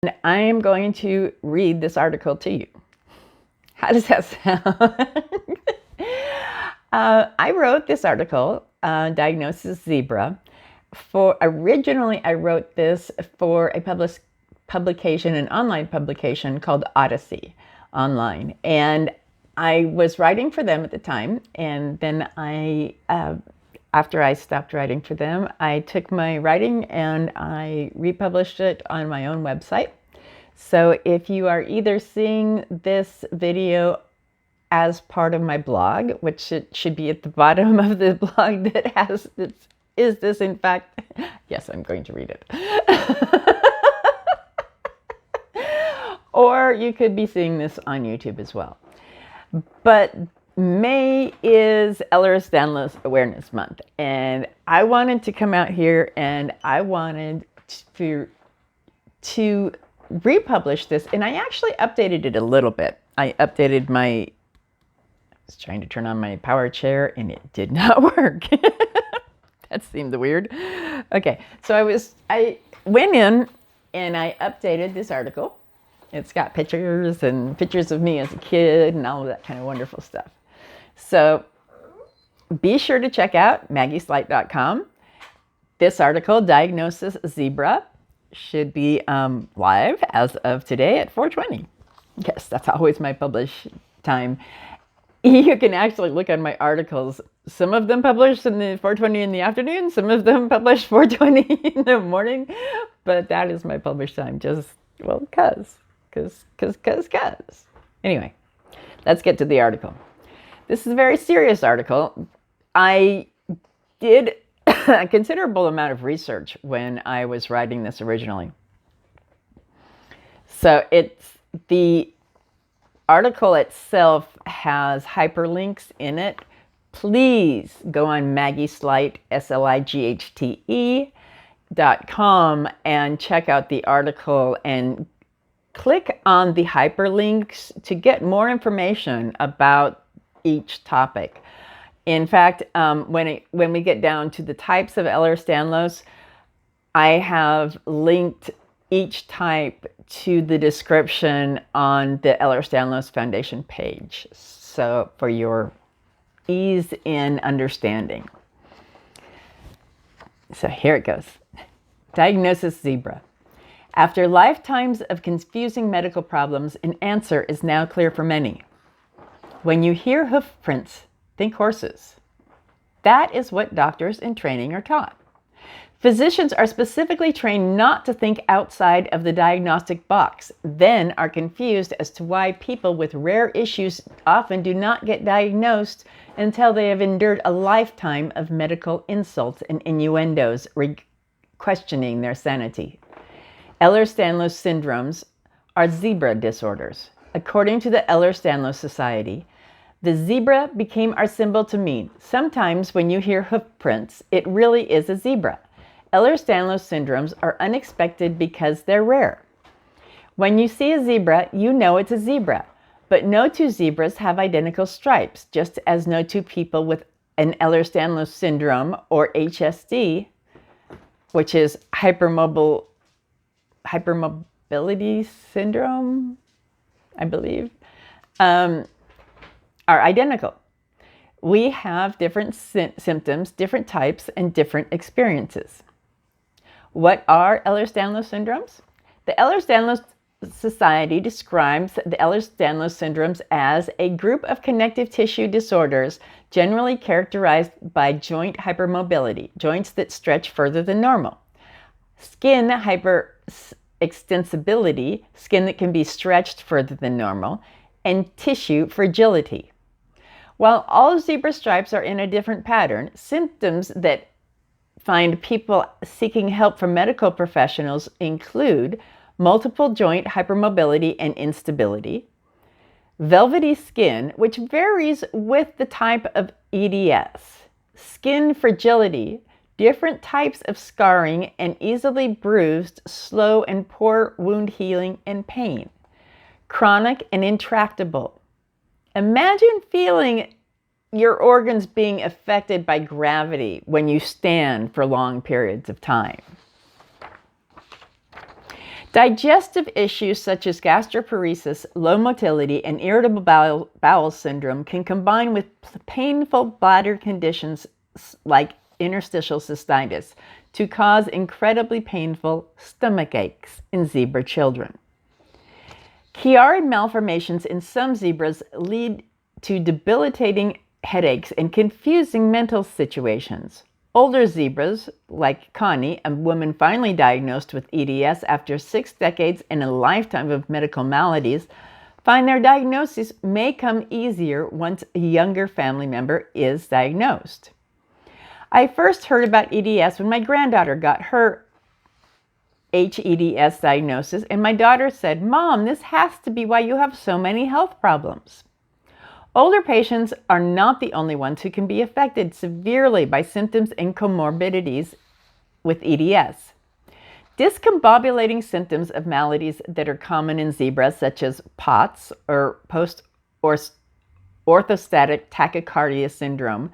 And I am going to read this article to you. How does that sound? I wrote this article, Diagnosis Zebra. Originally, I wrote this for a publication, an online publication called Odyssey Online. And I was writing for them at the time. And then after I stopped writing for them, I took my writing and I republished it on my own website. So if you are either seeing this video as part of my blog, which it should be at the bottom of the blog that has this, is this in fact, yes, I'm going to read it. Or you could be seeing this on YouTube as well. But May is Ehlers-Danlos Awareness Month, and I wanted to come out here and I wanted to republish this, and I actually updated it a little bit. I updated I was trying to turn on my power chair and it did not work. That seemed weird. Okay, so I went in and I updated this article. It's got pictures of me as a kid and all of that kind of wonderful stuff. So be sure to check out maggieslight.com. This article, Diagnosis Zebra, should be live as of today at 4:20. Yes, that's always my publish time. You can actually look on my articles. Some of them published in the 4:20 in the afternoon, some of them published 4:20 in the morning, but that is my publish time, just, well, cause. Anyway, let's get to the article. This is a very serious article. I did a considerable amount of research when I was writing this originally. So the article itself has hyperlinks in it. Please go on maggieslight, SLIGHTE.com and check out the article and click on the hyperlinks to get more information about each topic. In fact, when we get down to the types of Ehlers-Danlos, I have linked each type to the description on the Ehlers-Danlos Foundation page, so for your ease in understanding. So here it goes. Diagnosis Zebra. After lifetimes of confusing medical problems, an answer is now clear for many. When you hear hoof prints, think horses. That is what doctors in training are taught. Physicians are specifically trained not to think outside of the diagnostic box, then are confused as to why people with rare issues often do not get diagnosed until they have endured a lifetime of medical insults and innuendos, questioning their sanity. Ehlers-Danlos syndromes are zebra disorders. According to the Ehlers-Danlos Society, the zebra became our symbol to mean sometimes when you hear hoof prints, it really is a zebra. Ehlers-Danlos syndromes are unexpected because they're rare. When you see a zebra, you know it's a zebra, but no two zebras have identical stripes, just as no two people with an Ehlers-Danlos syndrome or HSD, which is hypermobility syndrome, I believe, are identical. We have different symptoms, different types, and different experiences. What are Ehlers-Danlos syndromes? The Ehlers-Danlos Society describes the Ehlers-Danlos syndromes as a group of connective tissue disorders generally characterized by joint hypermobility, joints that stretch further than normal. Skin hyperextensibility, skin that can be stretched further than normal, and tissue fragility. While all zebra stripes are in a different pattern, symptoms that find people seeking help from medical professionals include multiple joint hypermobility and instability, velvety skin, which varies with the type of EDS, skin fragility, different types of scarring, and easily bruised, slow and poor wound healing and pain, chronic and intractable. Imagine feeling your organs being affected by gravity when you stand for long periods of time. Digestive issues such as gastroparesis, low motility, and irritable bowel syndrome can combine with painful bladder conditions like interstitial cystitis to cause incredibly painful stomach aches in zebra children. Chiari malformations in some zebras lead to debilitating headaches and confusing mental situations. Older zebras, like Connie, a woman finally diagnosed with EDS after 6 decades and a lifetime of medical maladies, find their diagnosis may come easier once a younger family member is diagnosed. I first heard about EDS when my granddaughter got her HEDS diagnosis, and my daughter said, "Mom, this has to be why you have so many health problems." Older patients are not the only ones who can be affected severely by symptoms and comorbidities with EDS. Discombobulating symptoms of maladies that are common in zebras, such as POTS or orthostatic tachycardia syndrome,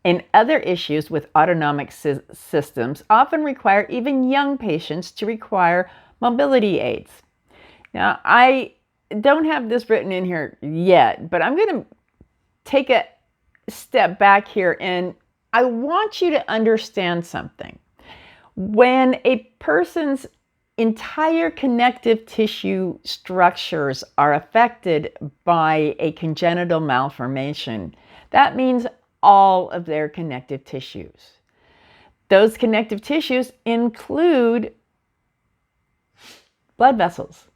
and other issues with autonomic systems often require even young patients to require mobility aids. Now, I don't have this written in here yet, but I'm going to take a step back here, and I want you to understand something. When a person's entire connective tissue structures are affected by a congenital malformation, that means all of their connective tissues. Those connective tissues include blood vessels.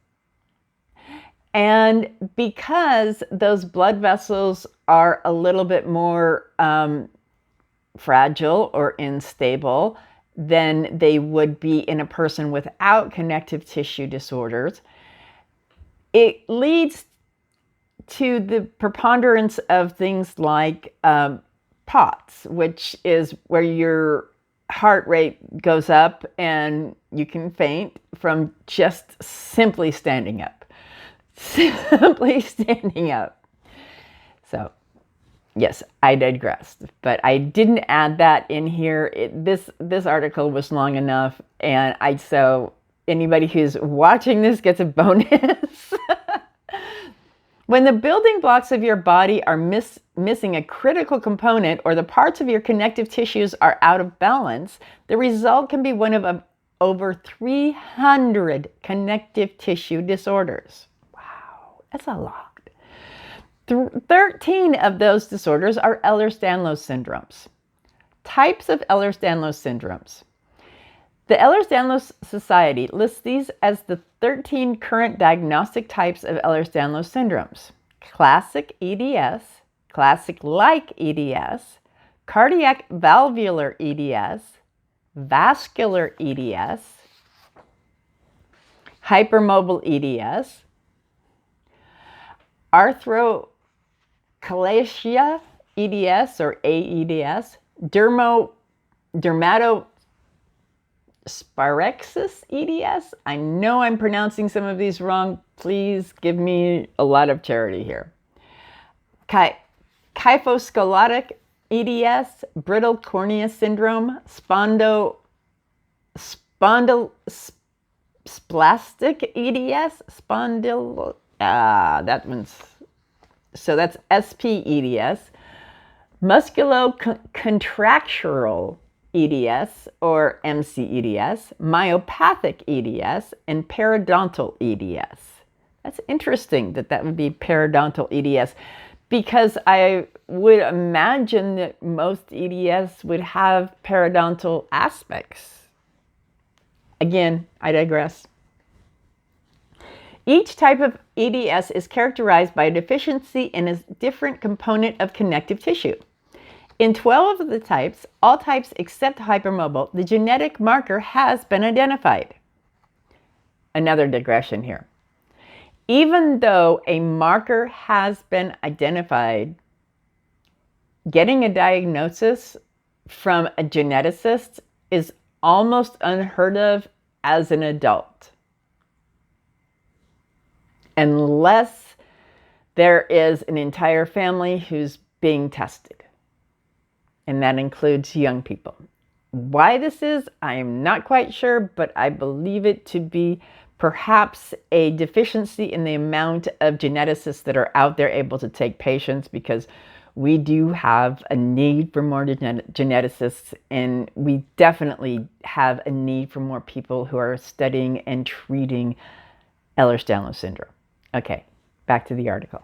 And because those blood vessels are a little bit more fragile or unstable than they would be in a person without connective tissue disorders, it leads to the preponderance of things like POTS, which is where your heart rate goes up and you can faint from just simply standing up. Simply standing up. So, yes, I digressed, but I didn't add that in here. This article was long enough, and so anybody who's watching this gets a bonus. When the building blocks of your body are missing a critical component, or the parts of your connective tissues are out of balance, the result can be one of over 300 connective tissue disorders. That's a lot. 13 of those disorders are Ehlers-Danlos syndromes. Types of Ehlers-Danlos syndromes. The Ehlers-Danlos Society lists these as the 13 current diagnostic types of Ehlers-Danlos syndromes: classic EDS, classic-like EDS, cardiac valvular EDS, vascular EDS, hypermobile EDS, arthrochalasia EDS or AEDS, dermatospirexis EDS. I know I'm pronouncing some of these wrong. Please give me a lot of charity here. Kyphoscoliotic EDS, brittle cornea syndrome, spondylsplastic EDS, that's SPEDS, musculocontractural EDS or MCEDS, myopathic EDS, and periodontal EDS. That's interesting that would be periodontal EDS, because I would imagine that most EDS would have periodontal aspects. Again, I digress. Each type of EDS is characterized by a deficiency in a different component of connective tissue. In 12 of the types, all types except hypermobile, the genetic marker has been identified. Another digression here. Even though a marker has been identified, getting a diagnosis from a geneticist is almost unheard of as an adult, unless there is an entire family who's being tested. And that includes young people. Why this is, I am not quite sure, but I believe it to be perhaps a deficiency in the amount of geneticists that are out there able to take patients, because we do have a need for more geneticists, and we definitely have a need for more people who are studying and treating Ehlers-Danlos syndrome. Okay, back to the article.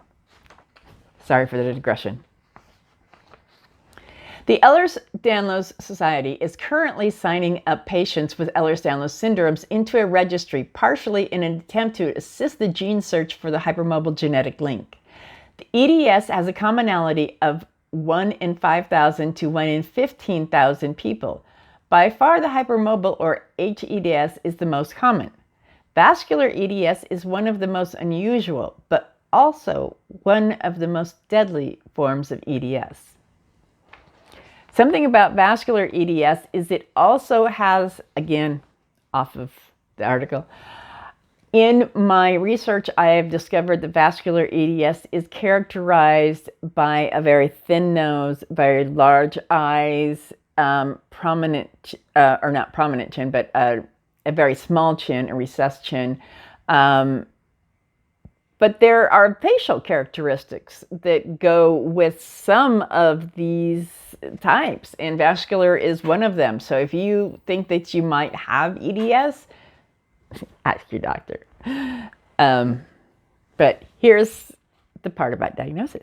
Sorry for the digression. The Ehlers-Danlos Society is currently signing up patients with Ehlers-Danlos syndromes into a registry, partially in an attempt to assist the gene search for the hypermobile genetic link. The EDS has a commonality of 1 in 5,000 to 1 in 15,000 people. By far, the hypermobile, or HEDS, is the most common. Vascular EDS is one of the most unusual, but also one of the most deadly forms of EDS. Something about vascular EDS is it also has, again, off of the article, in my research, I have discovered that vascular EDS is characterized by a very thin nose, very large eyes, prominent, or not prominent chin, but a very small chin, a recessed chin. But there are facial characteristics that go with some of these types, and vascular is one of them. So if you think that you might have EDS, ask your doctor. But here's the part about diagnosis.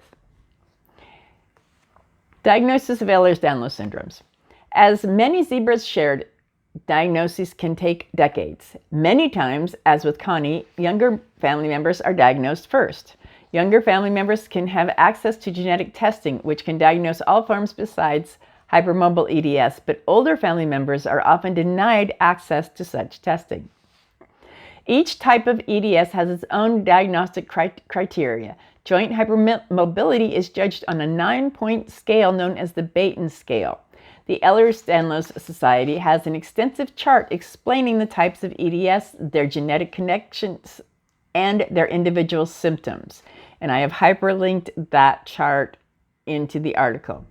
Diagnosis of Ehlers-Danlos syndromes. As many zebras shared, diagnoses can take decades. Many times, as with Connie, younger family members are diagnosed first. Younger family members can have access to genetic testing, which can diagnose all forms besides hypermobile EDS, but older family members are often denied access to such testing. Each type of EDS has its own diagnostic criteria. Joint hypermobility is judged on a 9-point scale known as the Batten scale. The Ehlers-Danlos Society has an extensive chart explaining the types of EDS, their genetic connections, and their individual symptoms. And I have hyperlinked that chart into the article.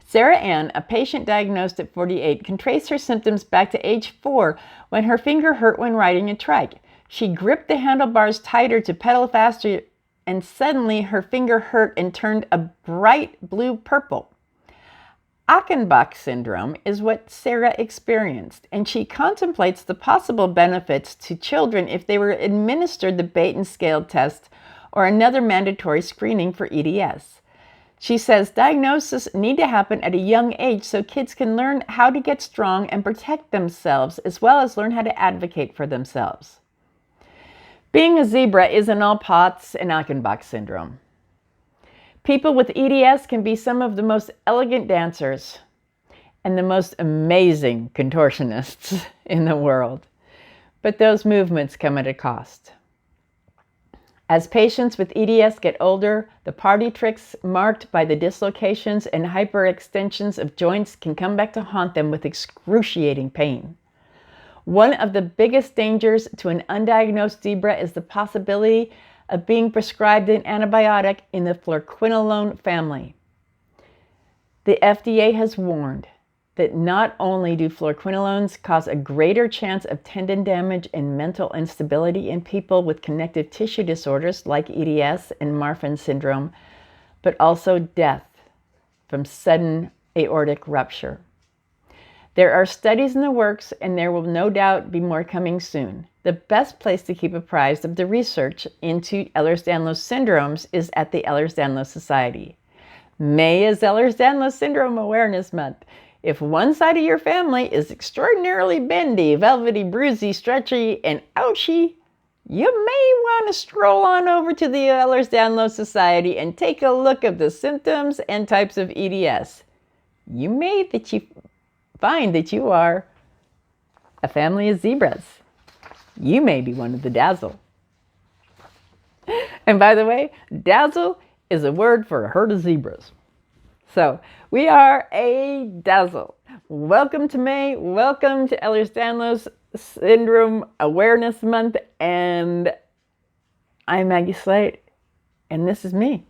Sarah Ann, a patient diagnosed at 48, can trace her symptoms back to age 4 when her finger hurt when riding a trike. She gripped the handlebars tighter to pedal faster, and suddenly her finger hurt and turned a bright blue-purple. Achenbach syndrome is what Sarah experienced, and she contemplates the possible benefits to children if they were administered the Batten scale test or another mandatory screening for EDS. She says diagnoses need to happen at a young age so kids can learn how to get strong and protect themselves, as well as learn how to advocate for themselves. Being a zebra isn't all POTS and Achenbach syndrome. People with EDS can be some of the most elegant dancers and the most amazing contortionists in the world. But those movements come at a cost. As patients with EDS get older, the party tricks marked by the dislocations and hyperextensions of joints can come back to haunt them with excruciating pain. One of the biggest dangers to an undiagnosed zebra is the possibility of being prescribed an antibiotic in the fluoroquinolone family. The FDA has warned that not only do fluoroquinolones cause a greater chance of tendon damage and mental instability in people with connective tissue disorders like EDS and Marfan syndrome, but also death from sudden aortic rupture. There are studies in the works, and there will no doubt be more coming soon. The best place to keep apprised of the research into Ehlers-Danlos syndromes is at the Ehlers-Danlos Society. May is Ehlers-Danlos Syndrome Awareness Month. If one side of your family is extraordinarily bendy, velvety, bruisey, stretchy, and ouchy, you may want to stroll on over to the Ehlers-Danlos Society and take a look at the symptoms and types of EDS. You may find that you are a family of zebras. You may be one of the dazzle. And by the way, dazzle is a word for a herd of zebras. So we are a dazzle. Welcome to May. Welcome to Ehlers-Danlos Syndrome Awareness Month. And I'm Maggie Slate, and this is me.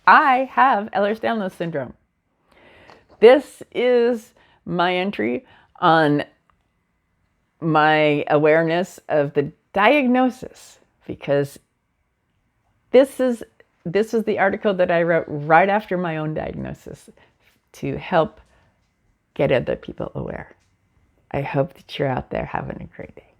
I have Ehlers-Danlos syndrome. This is my entry on my awareness of the diagnosis, because this is the article that I wrote right after my own diagnosis to help get other people aware. I hope that you're out there having a great day.